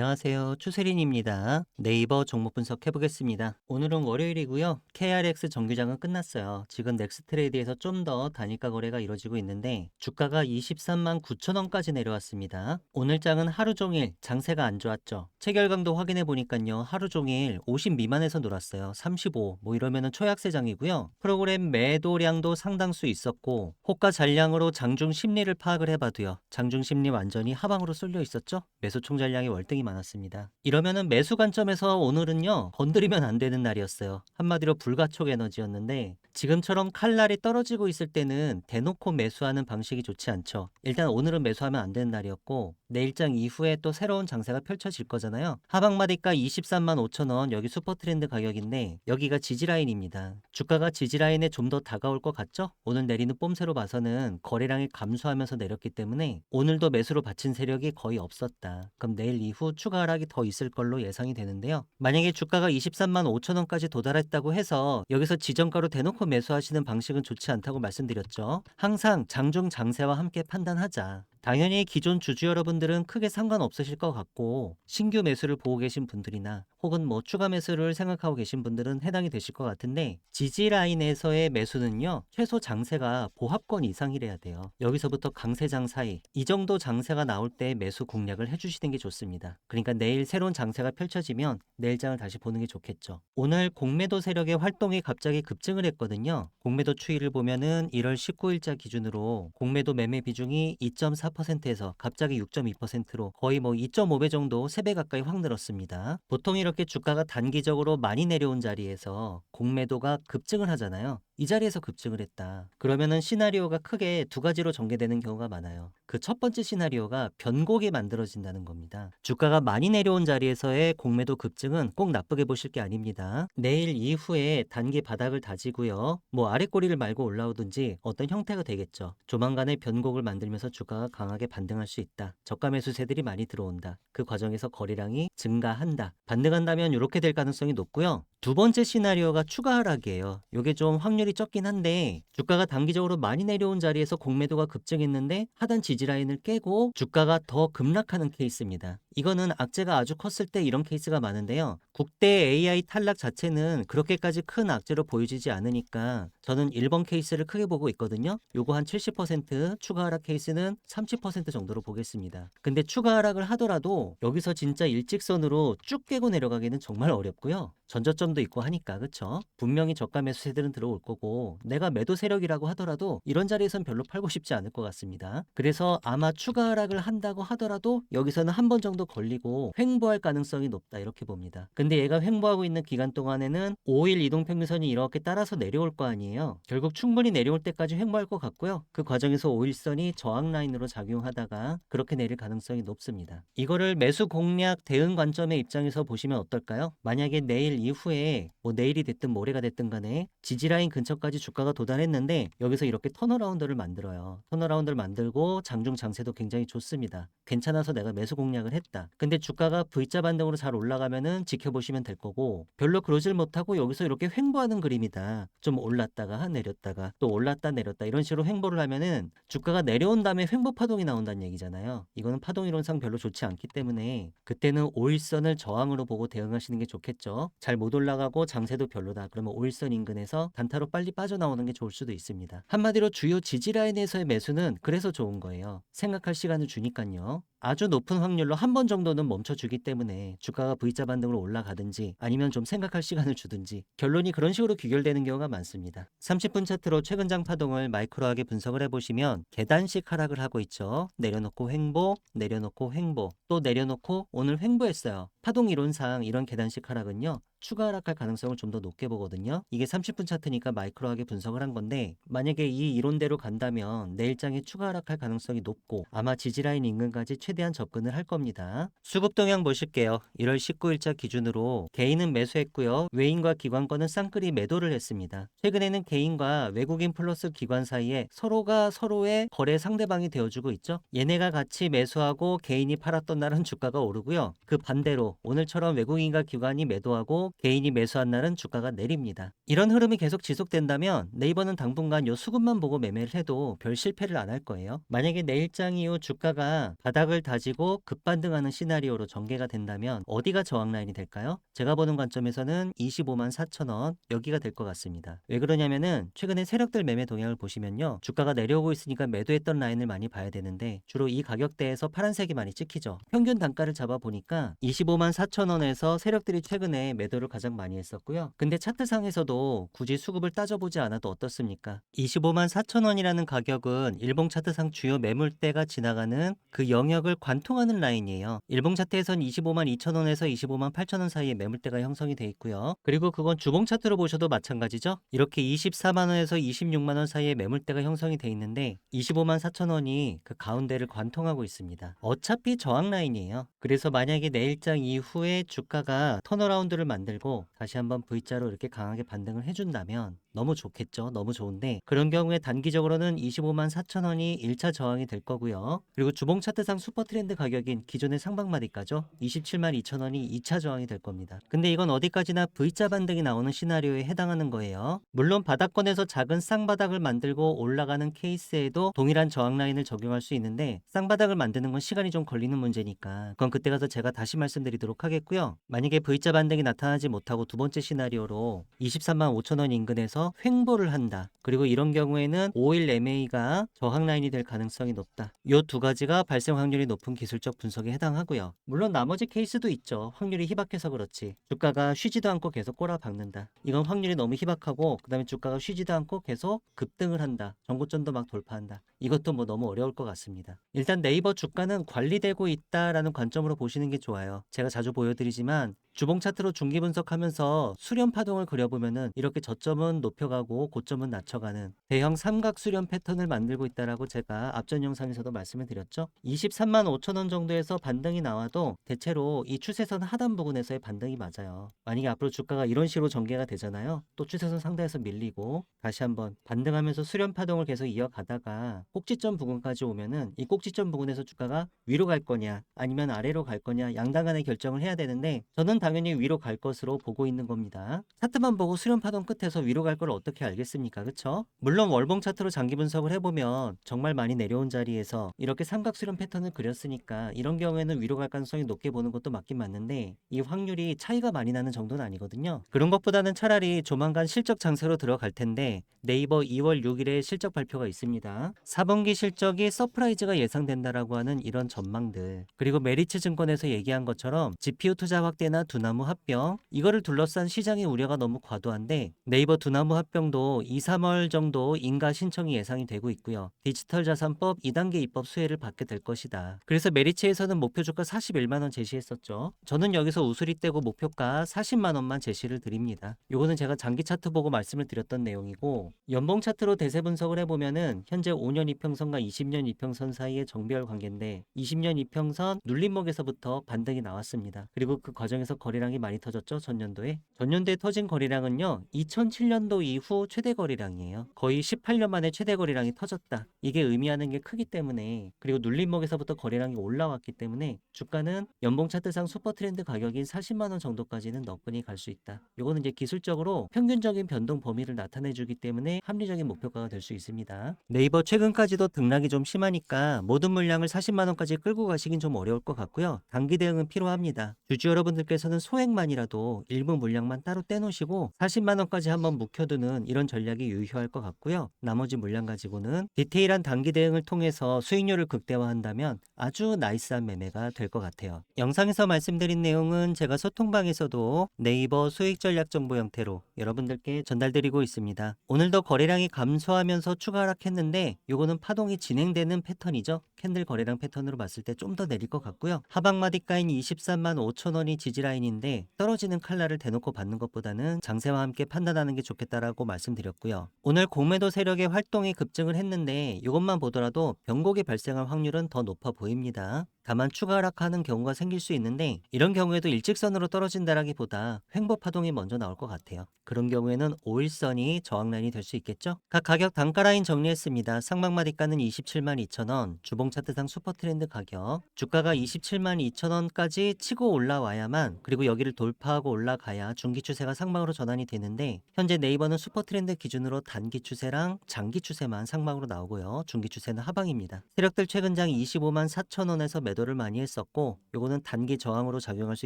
안녕하세요. 추세린입니다. 네이버 종목 분석 해보겠습니다. 오늘은 월요일이고요. KRX 정규장은 끝났어요. 지금 넥스트레이드에서 좀 더 단일가 거래가 이루어지고 있는데 주가가 23만 9천 원까지 내려왔습니다. 오늘 장은 하루 종일 장세가 안 좋았죠. 체결강도 확인해 보니까요. 하루 종일 50 미만에서 놀았어요. 35 뭐 이러면은 초약세장이고요. 프로그램 매도량도 상당수 있었고 호가 잔량으로 장중 심리를 파악을 해봐도요. 장중 심리 완전히 하방으로 쏠려 있었죠. 매수 총잔량이 월등히 많았습니다. 이러면은 매수 관점에서 오늘은요 건드리면 안 되는 날이었어요. 한마디로 불가촉 에너지였는데 지금처럼 칼날이 떨어지고 있을 때는 대놓고 매수하는 방식이 좋지 않죠. 일단 오늘은 매수하면 안 되는 날이었고 내일장 이후에 또 새로운 장세가 펼쳐질 거잖아요. 하방마디가 23만 5천 원 여기 슈퍼트렌드 가격인데 여기가 지지라인입니다. 주가가 지지라인에 좀 더 다가올 것 같죠? 오늘 내리는 뽐새로 봐서는 거래량이 감소하면서 내렸기 때문에 오늘도 매수로 받친 세력이 거의 없었다. 그럼 내일 이후 추가 하락이 더 있을 걸로 예상이 되는데요. 만약에 주가가 23만 5천 원까지 도달했다고 해서 여기서 지정가로 대놓고 매수하시는 방식은 좋지 않다고 말씀드렸죠. 항상 장중 장세와 함께 판단하자. 당연히 기존 주주 여러분들은 크게 상관없으실 것 같고 신규 매수를 보고 계신 분들이나 혹은 뭐 추가 매수를 생각하고 계신 분들은 해당이 되실 것 같은데 지지 라인에서의 매수는요 최소 장세가 보합권 이상이래야 돼요. 여기서부터 강세장 사이 이 정도 장세가 나올 때 매수 공략을 해주시는 게 좋습니다. 그러니까 내일 새로운 장세가 펼쳐지면 내일장을 다시 보는 게 좋겠죠. 오늘 공매도 세력의 활동이 갑자기 급증을 했거든요. 공매도 추이를 보면은 1월 19일자 기준으로 공매도 매매 비중이 2.4%에서 갑자기 6.2%로 거의 뭐 2.5배 정도 3배 가까이 확 늘었습니다. 보통 이렇게 주가가 단기적으로 많이 내려온 자리에서 공매도가 급증을 하잖아요. 이 자리에서 급증을 했다. 그러면은 시나리오가 크게 두 가지로 전개되는 경우가 많아요. 그 첫 번째 시나리오가 변곡이 만들어진다는 겁니다. 주가가 많이 내려온 자리에서의 공매도 급증은 꼭 나쁘게 보실 게 아닙니다. 내일 이후에 단기 바닥을 다지고요. 뭐 아랫꼬리를 말고 올라오든지 어떤 형태가 되겠죠. 조만간에 변곡을 만들면서 주가가 강하게 반등할 수 있다. 저가 매수세들이 많이 들어온다. 그 과정에서 거래량이 증가한다. 반등한다면 이렇게 될 가능성이 높고요. 두 번째 시나리오가 추가 하락이에요. 이게 좀 확률이 적긴 한데 주가가 단기적으로 많이 내려온 자리에서 공매도가 급증했는데 하단 지지라인을 깨고 주가가 더 급락하는 케이스입니다. 이거는 악재가 아주 컸을 때 이런 케이스가 많은데요. 국대 AI 탈락 자체는 그렇게까지 큰 악재로 보여지지 않으니까 저는 1번 케이스를 크게 보고 있거든요. 요거 한 70% 추가 하락 케이스는 30% 정도로 보겠습니다. 근데 추가 하락을 하더라도 여기서 진짜 일직선으로 쭉 깨고 내려가기는 정말 어렵고요. 전저점도 있고 하니까 그쵸? 분명히 저가 매수세들은 들어올 거고 내가 매도 세력이라고 하더라도 이런 자리에선 별로 팔고 싶지 않을 것 같습니다. 그래서 아마 추가 하락을 한다고 하더라도 여기서는 한 번 정도 걸리고 횡보할 가능성이 높다 이렇게 봅니다. 근데 얘가 횡보하고 있는 기간 동안에는 5일 이동평균선이 이렇게 따라서 내려올 거 아니에요. 결국 충분히 내려올 때까지 횡보할 것 같고요. 그 과정에서 5일선이 저항 라인으로 작용하다가 그렇게 내릴 가능성이 높습니다. 이거를 매수 공략 대응 관점의 입장에서 보시면 어떨까요? 만약에 내일 이후에 뭐 내일이 됐든 모레가 됐든 간에 지지라인 근처까지 주가가 도달했는데 여기서 이렇게 턴어라운드를 만들어요. 턴어라운드를 만들고 장중 장세도 굉장히 좋습니다. 괜찮아서 내가 매수 공략을 했다. 근데 주가가 V자 반등으로 잘 올라가면은 지켜보시면 될 거고 별로 그러질 못하고 여기서 이렇게 횡보하는 그림이다. 좀 올랐다가 내렸다가 또 올랐다 내렸다 이런 식으로 횡보를 하면은 주가가 내려온 다음에 횡보 파동이 나온다는 얘기잖아요. 이거는 파동 이론상 별로 좋지 않기 때문에 그때는 5일선을 저항으로 보고 대응하시는 게 좋겠죠. 잘 못 올라가고 장세도 별로다. 그러면 5일선 인근에서 단타로 빨리 빠져나오는 게 좋을 수도 있습니다. 한마디로 주요 지지라인에서의 매수는 그래서 좋은 거예요. 생각할 시간을 주니까요. 아주 높은 확률로 한 번 정도는 멈춰주기 때문에 주가가 V자 반등으로 올라가든지 아니면 좀 생각할 시간을 주든지 결론이 그런 식으로 귀결되는 경우가 많습니다. 30분 차트로 최근 장 파동을 마이크로하게 분석을 해보시면 계단식 하락을 하고 있죠. 내려놓고 횡보, 내려놓고 횡보, 또 내려놓고 오늘 횡보했어요. 파동 이론상 이런 계단식 하락은요. 추가 하락할 가능성을 좀 더 높게 보거든요. 이게 30분 차트니까 마이크로하게 분석을 한 건데 만약에 이 이론대로 간다면 내일장에 추가 하락할 가능성이 높고 아마 지지라인 인근까지 최대한 접근을 할 겁니다. 수급 동향 보실게요. 1월 19일자 기준으로 개인은 매수했고요. 외인과 기관권은 쌍끌이 매도를 했습니다. 최근에는 개인과 외국인 플러스 기관 사이에 서로가 서로의 거래 상대방이 되어주고 있죠. 얘네가 같이 매수하고 개인이 팔았던 날은 주가가 오르고요. 그 반대로 오늘처럼 외국인과 기관이 매도하고 오르고 개인이 매수한 날은 주가가 내립니다. 이런 흐름이 계속 지속된다면 네이버는 당분간 요 수급만 보고 매매를 해도 별 실패를 안 할 거예요. 만약에 내일장 이후 주가가 바닥을 다지고 급반등하는 시나리오로 전개가 된다면 어디가 저항 라인이 될까요? 제가 보는 관점에서는 25만 4천 원 여기가 될 것 같습니다. 왜 그러냐면은 최근에 세력들 매매 동향을 보시면요. 주가가 내려오고 있으니까 매도했던 라인을 많이 봐야 되는데 주로 이 가격대에서 파란색이 많이 찍히죠. 평균 단가를 잡아 보니까 25만 4천 원에서 세력들이 최근에 매도를 가장 많이 했었고요. 근데 차트상에서도 굳이 수급을 따져보지 않아도 어떻습니까? 25만 4천 원이라는 가격은 일봉 차트상 주요 매물대가 지나가는 그 영역을 관통하는 라인이에요. 일봉 차트에선 25만 2천 원에서 25만 8천 원 사이에 매물대가 형성이 돼 있고요. 그리고 그건 주봉 차트로 보셔도 마찬가지죠. 이렇게 24만 원에서 26만 원 사이에 매물대가 형성이 돼 있는데 25만 4천 원이 그 가운데를 관통하고 있습니다. 어차피 저항 라인이에요. 그래서 만약에 내일장 이후에 주가가 턴어라운드를 만들고 다시 한번 V자로 이렇게 강하게 반등을 해준다면 너무 좋겠죠. 너무 좋은데 그런 경우에 단기적으로는 25만 4천 원이 1차 저항이 될 거고요. 그리고 주봉 차트상 슈퍼 트렌드 가격인 기존의 상방마디가죠. 27만 2천 원이 2차 저항이 될 겁니다. 근데 이건 어디까지나 V자 반등이 나오는 시나리오에 해당하는 거예요. 물론 바닥권에서 작은 쌍바닥을 만들고 올라가는 케이스에도 동일한 저항 라인을 적용할 수 있는데 쌍바닥을 만드는 건 시간이 좀 걸리는 문제니까 그건 그때 가서 제가 다시 말씀드리도록 하겠고요. 만약에 V자 반등이 나타나지 못하고 두 번째 시나리오로 23만 5천 원 인근에서 횡보를 한다. 그리고 이런 경우에는 5일 MA가 저항 라인이 될 가능성이 높다. 이 두 가지가 발생 확률이 높은 기술적 분석에 해당하고요. 물론 나머지 케이스도 있죠. 확률이 희박해서 그렇지. 주가가 쉬지도 않고 계속 꼬라박는다. 이건 확률이 너무 희박하고 그 다음에 주가가 쉬지도 않고 계속 급등을 한다. 전고점도 막 돌파한다. 이것도 뭐 너무 어려울 것 같습니다. 일단 네이버 주가는 관리되고 있다라는 관점으로 보시는 게 좋아요. 제가 자주 보여드리지만 주봉 차트로 중기 분석하면서 수렴 파동을 그려보면은 이렇게 저점은 높여가고 고점은 낮춰가는 대형 삼각 수렴 패턴을 만들고 있다라고 제가 앞전 영상에서도 말씀을 드렸죠. 23만 5천 원 정도에서 반등이 나와도 대체로 이 추세선 하단 부근에서의 반등이 맞아요. 만약에 앞으로 주가가 이런 식으로 전개가 되잖아요. 또 추세선 상단에서 밀리고 다시 한번 반등하면서 수렴 파동을 계속 이어가다가 꼭지점 부근까지 오면은 이 꼭지점 부근에서 주가가 위로 갈 거냐 아니면 아래로 갈 거냐 양당 간의 결정을 해야 되는데 저는 당연히 위로 갈 것으로 보고 있는 겁니다. 차트만 보고 수렴 파동 끝에서 위로 갈 걸 어떻게 알겠습니까? 그쵸? 물론 월봉 차트로 장기 분석을 해보면 정말 많이 내려온 자리에서 이렇게 삼각 수렴 패턴을 그렸으니까 이런 경우에는 위로 갈 가능성이 높게 보는 것도 맞긴 맞는데 이 확률이 차이가 많이 나는 정도는 아니거든요. 그런 것보다는 차라리 조만간 실적 장세로 들어갈 텐데 네이버 2월 6일에 실적 발표가 있습니다. 4분기 실적이 서프라이즈가 예상된다라고 하는 이런 전망들 그리고 메리츠 증권에서 얘기한 것처럼 GPU 투자 확대나 두나무 합병 이거를 둘러싼 시장의 우려가 너무 과도한데 네이버 두나무 합병도 2, 3월 정도 인가 신청이 예상이 되고 있고요. 디지털 자산법 2단계 입법 수혜를 받게 될 것이다. 그래서 메리츠에서는 목표 주가 41만 원 제시했었죠. 저는 여기서 우수리 떼고 목표가 40만 원만 제시를 드립니다. 요거는 제가 장기 차트 보고 말씀을 드렸던 내용이고 연봉 차트로 대세 분석을 해보면은 현재 5년 이평선과 20년 이평선 사이의 정배열 관계인데 20년 이평선 눌림목에서부터 반등이 나왔습니다. 그리고 그 과정에서 거래량이 많이 터졌죠. 전년도에. 전년도에 터진 거래량은요. 2007년도 이후 최대 거래량이에요. 거의 18년 만에 최대 거래량이 터졌다. 이게 의미하는 게 크기 때문에 그리고 눌림목에서부터 거래량이 올라왔기 때문에 주가는 연봉 차트상 슈퍼 트렌드 가격인 40만 원 정도까지는 너끈히 갈 수 있다. 이거는 이제 기술적으로 평균적인 변동 범위를 나타내 주기 때문에 합리적인 목표가가 될 수 있습니다. 네이버 최근까지도 등락이 좀 심하니까 모든 물량을 40만 원까지 끌고 가시긴 좀 어려울 것 같고요. 단기 대응은 필요합니다. 주주 여러분들께서는 소액만이라도 일부 물량만 따로 떼놓으시고 40만 원까지 한번 묵혀두는 이런 전략이 유효할 것 같고요. 나머지 물량 가지고는 디테일한 단기 대응을 통해서 수익률을 극대화한다면 아주 나이스한 매매가 될 것 같아요. 영상에서 말씀드린 내용은 제가 소통방에서도 네이버 수익 전략 정보 형태로 여러분들께 전달드리고 있습니다. 오늘도 거래량이 감소하면서 추가 하락했는데 요거는 파동이 진행되는 패턴이죠. 캔들 거래량 패턴으로 봤을 때 좀 더 내릴 것 같고요. 하방마디가인 23만 5천 원이 지지라인인데 떨어지는 칼날을 대놓고 받는 것보다는 장세와 함께 판단하는 게 좋겠다라고 말씀드렸고요. 오늘 공매도 세력의 활동이 급증을 했는데 이것만 보더라도 변곡이 발생할 확률은 더 높아 보입니다. 다만 추가 하락하는 경우가 생길 수 있는데 이런 경우에도 일직선으로 떨어진다라기보다 횡보 파동이 먼저 나올 것 같아요. 그런 경우에는 5일선이 저항라인이 될 수 있겠죠? 각 가격 단가 라인 정리했습니다. 상방 하방마디가는 272,000원, 주봉 차트상 슈퍼트렌드 가격. 주가가 272,000원까지 치고 올라와야만, 그리고 여기를 돌파하고 올라가야 중기 추세가 상방으로 전환이 되는데, 현재 네이버는 슈퍼트렌드 기준으로 단기 추세랑 장기 추세만 상방으로 나오고요. 중기 추세는 하방입니다. 세력들 최근장 254,000원에서 매도를 많이 했었고, 요거는 단기 저항으로 작용할 수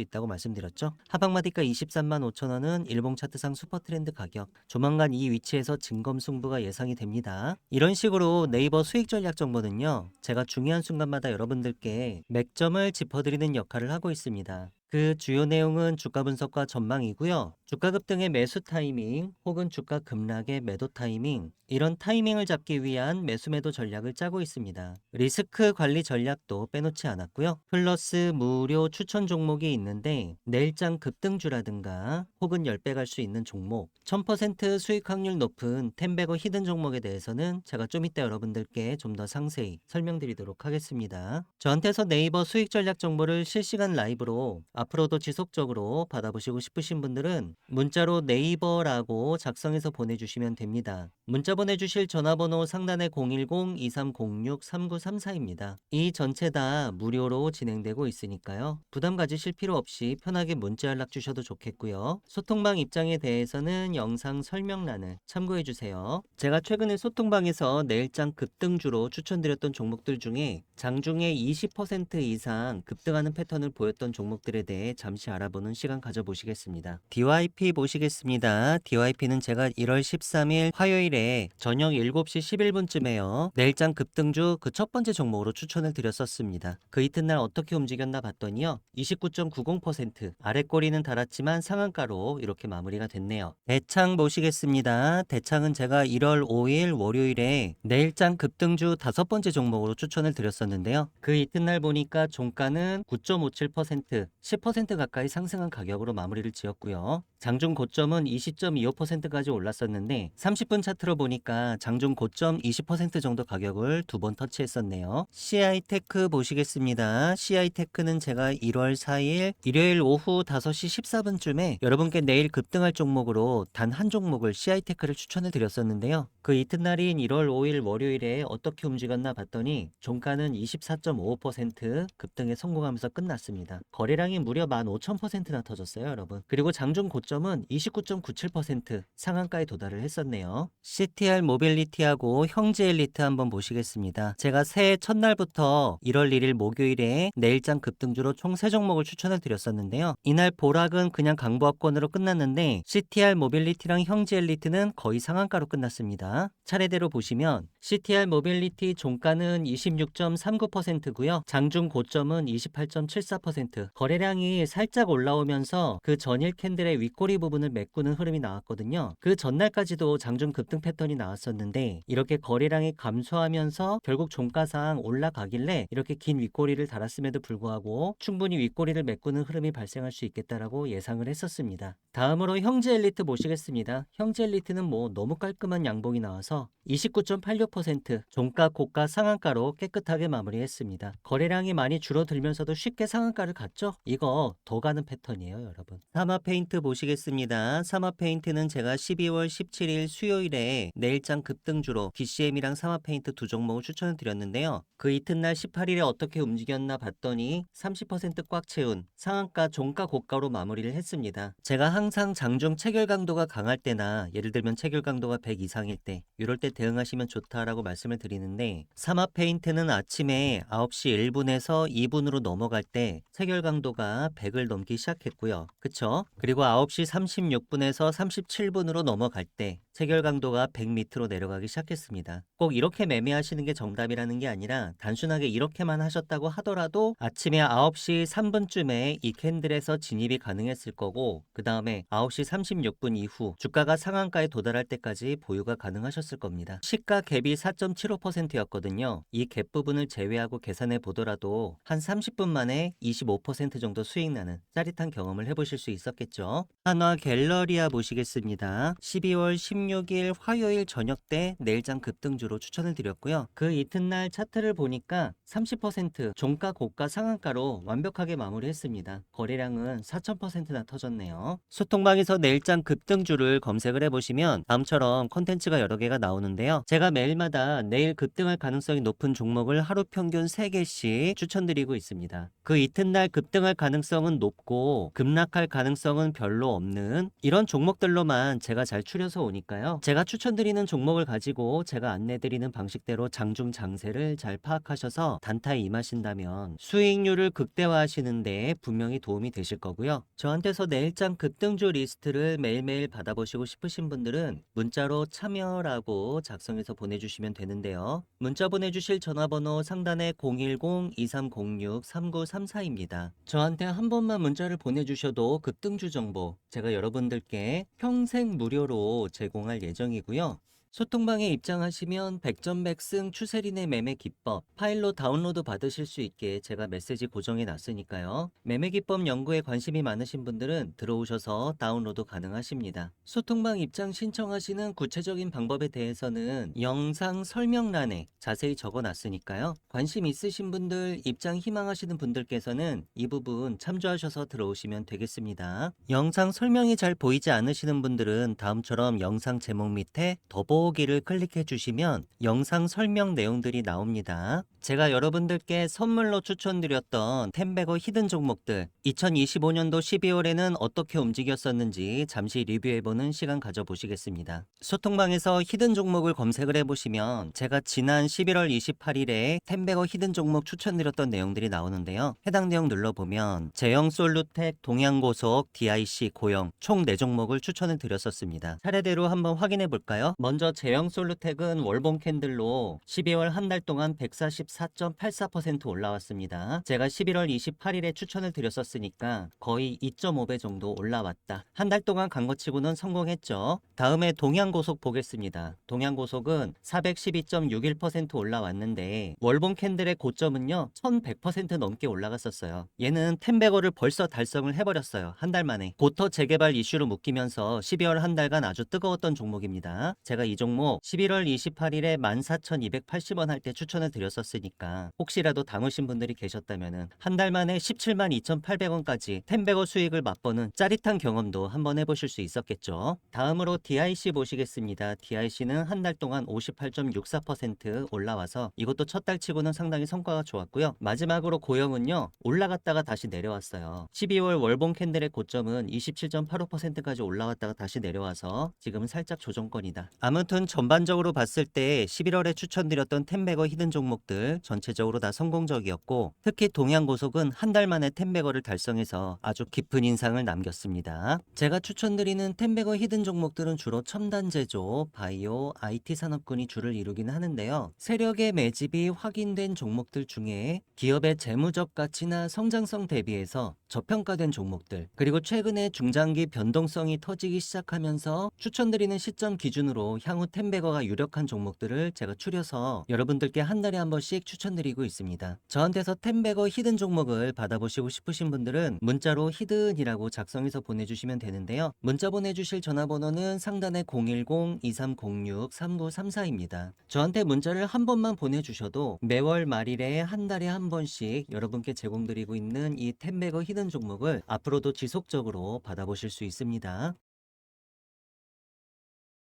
있다고 말씀드렸죠. 하방마디가 235,000원은 일봉 차트상 슈퍼트렌드 가격. 조만간 이 위치에서 진검승부가 예상이 됩니다. 이런 식으로 네이버 수익 전략 정보는요, 제가 중요한 순간마다 여러분들께 맥점을 짚어드리는 역할을 하고 있습니다. 그 주요 내용은 주가 분석과 전망이고요. 주가 급등의 매수 타이밍 혹은 주가 급락의 매도 타이밍, 이런 타이밍을 잡기 위한 매수 매도 전략을 짜고 있습니다. 리스크 관리 전략도 빼놓지 않았고요. 플러스 무료 추천 종목이 있는데 내일장 급등주라든가 혹은 10배 갈 수 있는 종목, 1000% 수익 확률 높은 텐베거 히든 종목에 대해서는 제가 좀 이따 여러분들께 좀 더 상세히 설명드리도록 하겠습니다. 저한테서 네이버 수익 전략 정보를 실시간 라이브로 앞으로도 지속적으로 받아보시고 싶으신 분들은 문자로 네이버라고 작성해서 보내주시면 됩니다. 문자 보내주실 전화번호 상단에 010-2306-3934입니다. 이 전체 다 무료로 진행되고 있으니까요. 부담 가지실 필요 없이 편하게 문자 연락 주셔도 좋겠고요. 소통방 입장에 대해서는 영상 설명란을 참고해주세요. 제가 최근에 소통방에서 내일장 급등주로 추천드렸던 종목들 중에 장중에 20% 이상 급등하는 패턴을 보였던 종목들에 대해 잠시 알아보는 시간 가져보시겠습니다. DYP 보시겠습니다. DYP는 제가 1월 13일 화요일에 저녁 7시 11분쯤에요. 내일장 급등주 그 첫 번째 종목으로 추천을 드렸었습니다. 그 이튿날 어떻게 움직였나 봤더니요. 29.90% 아래 꼬리는 달았지만 상한가로 이렇게 마무리가 됐네요. 대창 보시겠습니다. 대창은 제가 1월 5일 월요일에 내일장 급등주 5번째 종목으로 추천을 드렸었는데요. 그 이튿날 보니까 종가는 9.57%, 10% 가까이 상승한 가격으로 마무리를 지었고요. 장중 고점은 20.25%까지 올랐었는데 30분 차트로 보니까 장중 고점 20% 정도 가격을 두 번 터치했었네요. CI테크 보시겠습니다. CI테크는 제가 1월 4일 일요일 오후 5시 14분쯤에 여러분께 내일 급등할 종목으로 단 한 종목을 CI테크를 추천을 드렸었는데요. 그 이튿날인 1월 5일 월요일에 어떻게 움직였나 봤더니 종가는 24.55% 급등에 성공하면서 끝났습니다. 거래량이 무려 15,000%나 터졌어요, 여러분. 그리고 장중 고점은 29.97% 상한가에 도달을 했었네요. CTR 모빌리티하고 형제엘리트 한번 보시겠습니다. 제가 새해 첫날부터 1월 1일 목요일에 내일장 급등주로 총 3종목을 추천을 드렸었는데요. 이날 보락은 그냥 강보합권으로 끝났는데 CTR 모빌리티랑 형제엘리트는 거의 상한가로 끝났습니다. 차례대로 보시면 CTR 모빌리티 종가는 26.39%고요. 장중 고점은 28.74%. 거래량이 살짝 올라오면서 그 전일 캔들의 윗꼬리 부분을 메꾸는 흐름이 나왔거든요. 그 전날까지도 장중 급등 패턴이 나왔었는데 이렇게 거래량이 감소하면서 결국 종가상 올라가길래 이렇게 긴 윗꼬리를 달았음에도 불구하고 충분히 윗꼬리를 메꾸는 흐름이 발생할 수 있겠다라고 예상을 했었습니다. 다음으로 형제엘리트 보시겠습니다. 형제엘리트는 뭐 너무 깔끔한 양봉이 나와서 29.86% 종가 고가 상한가로 깨끗하게 마무리했습니다. 거래량이 많이 줄어들면서도 쉽게 상한가를 갔죠? 이거 더 가는 패턴이에요, 여러분. 사마페인트 보시겠습니다. 사마페인트는 제가 12월 17일 수요일에 내일장 급등주로 DCM이랑 사마페인트 두 종목을 추천을 드렸는데요. 그 이튿날 18일에 어떻게 움직였나 봤더니 30% 꽉 채운 상한가 종가 고가로 마무리를 했습니다. 제가 항상 장중 체결 강도가 강할 때나 예를 들면 체결 강도가 100 이상일 때 이럴 때 대응하시면 좋다라고 말씀을 드리는데 사마페인트는 아침에 9시 1분에서 2분으로 넘어갈 때 체결 강도가 100을 넘기 시작했고요. 그쵸? 그리고 9시 36분에서 37분으로 넘어갈 때 체결 강도가 100 밑으로 내려가기 시작했습니다. 꼭 이렇게 매매하시는 게 정답이라는 게 아니라 단순하게 이렇게만 하셨다고 하더라도 아침에 9시 3분쯤에 이 캔들에서 진입이 가능했을 거고 그 다음에 9시 36분 이후 주가가 상한가에 도달할 때까지 보유가 가능하셨을 겁니다. 시가 갭이 4.75%였거든요. 이 갭 부분을 제외하고 계산해 보더라도 한 30분 만에 25% 정도 수익 나는 짜릿한 경험을 해보실 수 있었겠죠. 한화 갤러리아 보시겠습니다. 12월 16일 16일 화요일 저녁 때 내일장 급등주로 추천을 드렸고요. 그 이튿날 차트를 보니까 30% 종가 고가 상한가로 완벽하게 마무리했습니다. 거래량은 4000%나 터졌네요. 소통방에서 내일장 급등주를 검색을 해보시면 다음처럼 콘텐츠가 여러 개가 나오는데요. 제가 매일마다 내일 급등할 가능성이 높은 종목을 하루 평균 3개씩 추천드리고 있습니다. 그 이튿날 급등할 가능성은 높고 급락할 가능성은 별로 없는 이런 종목들로만 제가 잘 추려서 오니까요. 제가 추천드리는 종목을 가지고 제가 안내드리는 방식대로 장중 장세를 잘 파악하셔서 단타에 임하신다면 수익률을 극대화하시는데 분명히 도움이 되실 거고요. 저한테서 내일장 급등주 리스트를 매일매일 받아보시고 싶으신 분들은 문자로 참여라고 작성해서 보내주시면 되는데요. 문자 보내주실 전화번호 상단에 010-2306-3934입니다. 저한테 한 번만 문자를 보내주셔도 급등주 정보 제가 여러분들께 평생 무료로 제공할 예정이고요. 소통방에 입장하시면 백전백승 추세린의 매매 기법 파일로 다운로드 받으실 수 있게 제가 메시지 고정해 놨으니까요. 매매 기법 연구에 관심이 많으신 분들은 들어오셔서 다운로드 가능하십니다. 소통방 입장 신청하시는 구체적인 방법에 대해서는 영상 설명란에 자세히 적어 놨으니까요. 관심 있으신 분들, 입장 희망하시는 분들께서는 이 부분 참조하셔서 들어오시면 되겠습니다. 영상 설명이 잘 보이지 않으시는 분들은 다음처럼 영상 제목 밑에 더보기를 클릭해 주시면 영상 설명 내용들이 나옵니다. 제가 여러분들께 선물로 추천드렸던 템베거 히든 종목들 2025년도 12월에는 어떻게 움직였었는지 잠시 리뷰해보는 시간 가져보시겠습니다. 소통방에서 히든 종목을 검색을 해보시면 제가 지난 11월 28일에 템베거 히든 종목 추천드렸던 내용들이 나오는데요. 해당 내용 눌러보면 제형솔루텍, 동양고속, DIC, 고영 총 4종목을 추천을 드렸었습니다. 차례대로 한번 확인해 볼까요? 먼저 제형솔루텍은 월봉 캔들로 12월 한 달 동안 144.84% 올라왔습니다. 제가 11월 28일에 추천을 드렸었으니까 거의 2.5배 정도 올라왔다. 한 달 동안 간 것 치고는 성공했죠. 다음에 동양고속 보겠습니다. 동양고속은 412.61% 올라왔는데 월봉 캔들의 고점은요 1100% 넘게 올라갔었어요. 얘는 템베거를 벌써 달성을 해버렸어요. 한 달 만에. 고터 재개발 이슈로 묶이면서 12월 한 달간 아주 뜨거웠던 종목입니다. 제가 이 종목 11월 28일에 14,280원 할 때 추천을 드렸었으니까 혹시라도 담으신 분들이 계셨다면 한 달 만에 17만 2,800원까지 템베거 수익을 맛보는 짜릿한 경험도 한번 해보실 수 있었겠죠. 다음으로 DIC 보시겠습니다. DIC는 한 달 동안 58.64% 올라와서 이것도 첫 달 치고는 상당히 성과가 좋았고요. 마지막으로 고영은요 올라갔다가 다시 내려왔어요. 12월 월봉 캔들의 고점은 27.85%까지 올라갔다가 다시 내려와서 지금은 살짝 조정권이다. 아무튼 전반적으로 봤을 때 11월에 추천드렸던 템베거 히든 종목들 전체적으로 다 성공적이었고 특히 동양고속은 한 달 만에 템베거를 달성해서 아주 깊은 인상을 남겼습니다. 제가 추천드리는 템베거 히든 종목들은 주로 첨단 제조, 바이오, IT 산업군이 주를 이루기는 하는데요. 세력의 매집이 확인된 종목들 중에 기업의 재무적 가치나 성장성 대비해서 저평가된 종목들 그리고 최근에 중장기 변동성이 터지기 시작하면서 추천드리는 시점 기준으로 향후 템베거가 유력한 종목들을 제가 추려서 여러분들께 한 달에 한 번씩 추천드리고 있습니다. 저한테서 템베거 히든 종목을 받아보시고 싶으신 분들은 문자로 히든이라고 작성해서 보내주시면 되는데요. 문자 보내주실 전화번호는 상단에 010-2306-3934입니다. 저한테 문자를 한 번만 보내주셔도 매월 말일에 한 달에 한 번씩 여러분께 제공드리고 있는 이 템베거 히든 종목을 앞으로도 지속적으로 받아보실 수 있습니다.